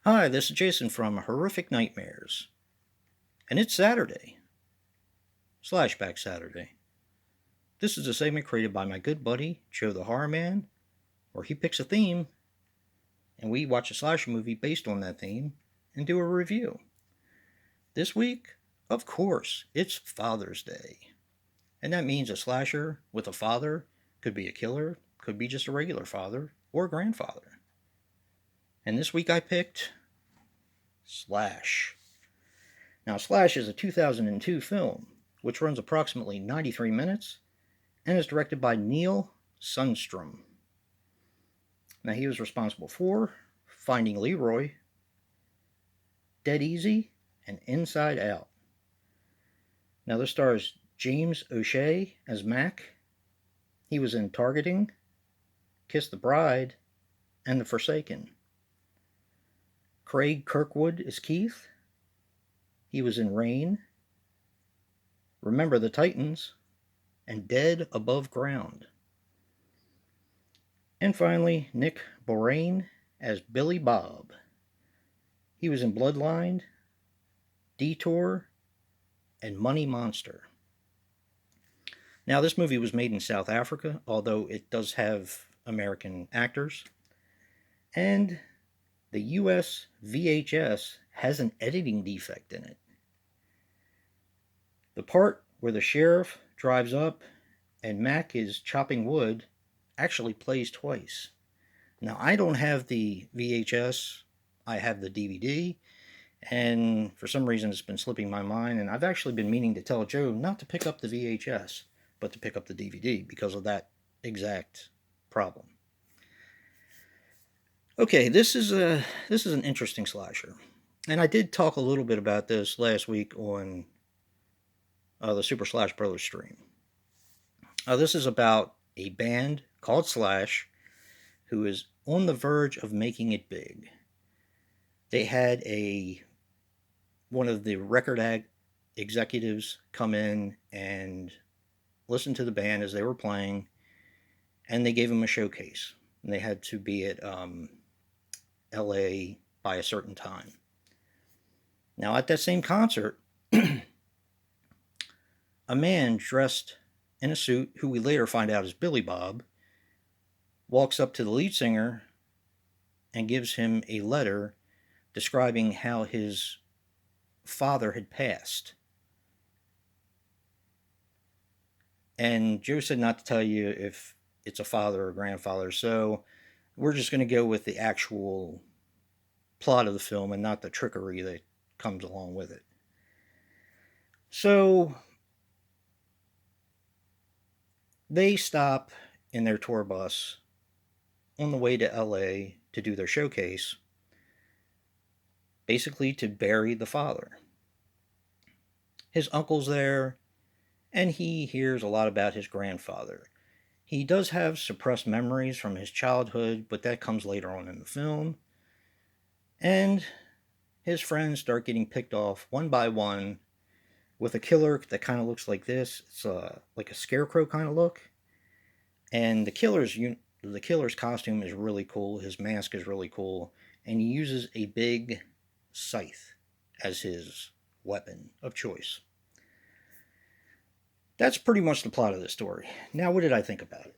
Hi, this is Jason from Horrific Nightmares. And it's Saturday, Slashback Saturday. This is a segment created by my good buddy, Joe the Horror Man, where he picks a theme and we watch a slasher movie based on that theme and do a review. This week, of course, it's Father's Day. And that means a slasher with a father could be a killer, could be just a regular father or grandfather. And this week I picked Slash. Now, Slash is a 2002 film, which runs approximately 93 minutes and is directed by Neil Sundstrom. Now, he was responsible for Finding Leroy, Dead Easy, and Inside Out. Now, this stars James O'Shea as Mac. He was in Targeting, Kiss the Bride, and The Forsaken. Craig Kirkwood is Keith. He was in Rain, Remember the Titans, and Dead Above Ground. And finally, Nick Borain as Billy Bob. He was in Bloodline, Detour, and Money Monster. Now, this movie was made in South Africa, although it does have American actors. And the US VHS has an editing defect in it. The part where the sheriff drives up and Mac is chopping wood actually plays twice. Now, I don't have the VHS, I have the DVD, and for some reason it's been slipping my mind, and I've actually been meaning to tell Joe not to pick up the VHS, but to pick up the DVD because of that exact problem. Okay, this is an interesting slasher, and I did talk a little bit about this last week on the Super Slash Brothers stream. This is about a band called Slash who is on the verge of making it big. They had one of the record executives come in and listen to the band as they were playing, and they gave them a showcase. And they had to be at LA by a certain time. Now, at that same concert, a man dressed in a suit, who we later find out is Billy Bob, walks up to the lead singer and gives him a letter describing how his father had passed. And Joe said not to tell you if it's a father or grandfather, so we're just going to go with the actual plot of the film and not the trickery that comes along with it. So they stop in their tour bus on the way to LA to do their showcase, basically to bury the father. His uncle's there, and he hears a lot about his grandfather. He does have suppressed memories from his childhood, but that comes later on in the film. And his friends start getting picked off one by one with a killer that kind of looks like this. It's like a scarecrow kind of look. And the killer's costume is really cool. His mask is really cool. And he uses a big scythe as his weapon of choice. That's pretty much the plot of the story. Now, what did I think about it?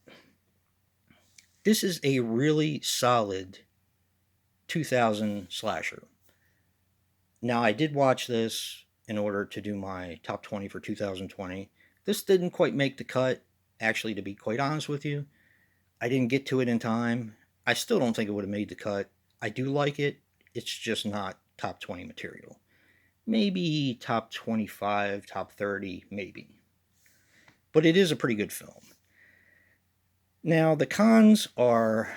This is a really solid 2000 slasher. Now, I did watch this in order to do my top 20 for 2020. This didn't quite make the cut. Actually, to be quite honest with you, I didn't get to it in time. I still don't think it would have made the cut. I do like it. It's just not top 20 material. Maybe top 25, top 30, maybe. But it is a pretty good film. Now, the cons are...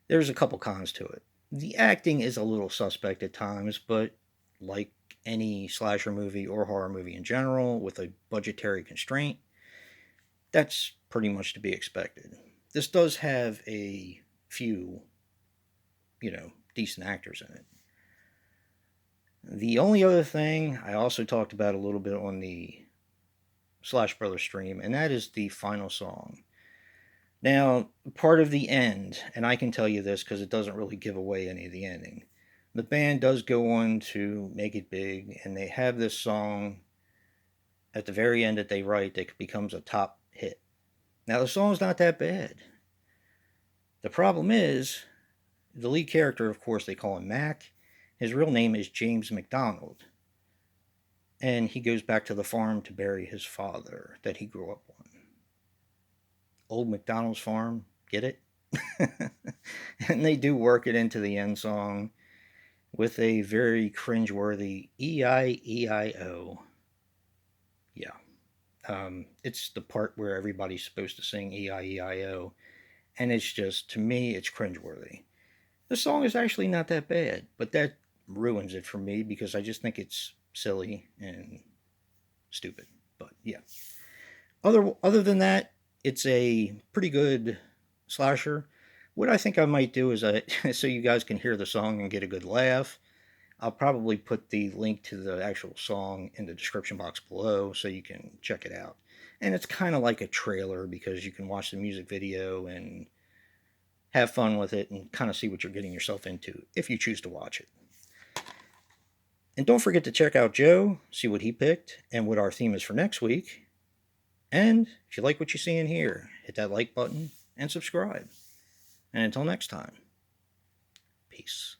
there's a couple cons to it. The acting is a little suspect at times, but like any slasher movie or horror movie in general, with a budgetary constraint, that's pretty much to be expected. This does have a few, decent actors in it. The only other thing I also talked about a little bit on the Slash Brothers stream, and that is the final song. Now, part of the end, and I can tell you this because it doesn't really give away any of the ending. The band does go on to make it big, and they have this song at the very end that they write that becomes a top hit. Now, the song's not that bad. The problem is, the lead character, of course, they call him Mac. His real name is James McDonald. And he goes back to the farm to bury his father that he grew up on. Old McDonald's farm, get it? And they do work it into the end song with a very cringeworthy E-I-E-I-O. Yeah. It's the part where everybody's supposed to sing E-I-E-I-O. And it's just, to me, it's cringeworthy. The song is actually not that bad, but that ruins it for me because I just think it's silly and stupid. But yeah. Other than that, it's a pretty good slasher. What I think I might do is, so you guys can hear the song and get a good laugh, I'll probably put the link to the actual song in the description box below so you can check it out. And it's kind of like a trailer because you can watch the music video and have fun with it and kind of see what you're getting yourself into if you choose to watch it. And don't forget to check out Joe, see what he picked, and what our theme is for next week. And if you like what you see in here, hit that like button and subscribe. And until next time, peace.